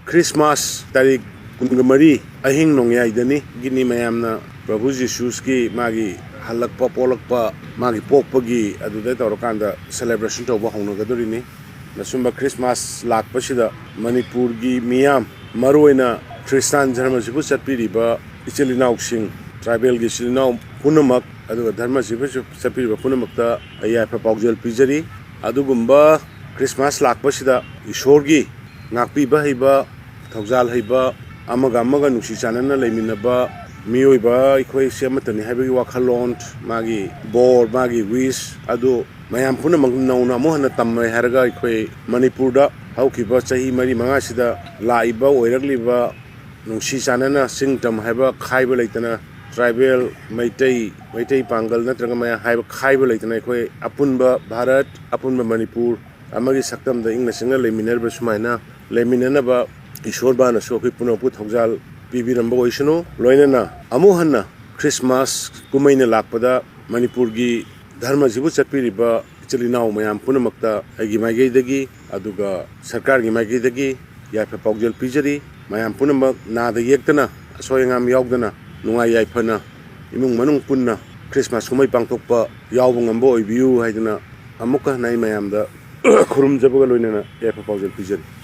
Christmas tarik kungamari ahing nongyay gini mayamna Prabhu Jesus ki magi halakpa polakpa magi pokpagi aduday tawrakanda celebration tawba hongnagaduri nasumba Christmas lakpasida Manipur gi miyam maruina Christian dharma sibu chatpiriba ichilinaw sing tribal gi silinaw punamak aduga dharma sibu chatpiriba punamakta ayaifa paujal pijari adugumba Christmas lakpasida ishorgi ngakpiba hiba thawjal hiba amaga nusi chanana leiminaba miyoiba ikhoi sematani haibagi wakhalon magi bor magi wish adu mayam punamak nauna mohana tammai haraga ikhoi Manipur da haukiba chahi mari manga sida laiba oiragliba nusi chanana singtam haiba khaiba leitana tribal maitai pangal natraga maya haiba khaiba leitana ikhoi apunba Bharat apunba Manipur amagi saktam da ingna singa leiminerba sumaina leiminanaba ishorba so ki punapu thawjal pibirambo oisano loinana amuhanna Christmas kumaina lakpada Manipur gi dharma jibu chatpiriba ichilinaw mayam punamakta agi maigei aduga sarkar gi maigei yaifa paujal pijari mayam punamak nada yektana asoyangam yaugdana nungai yaifana imung manung punna Christmas kumai pangtokpa yawbu ngambo oibiu haidana amuka nai mayamda khurum jabuga loinana yaifa paujal pijari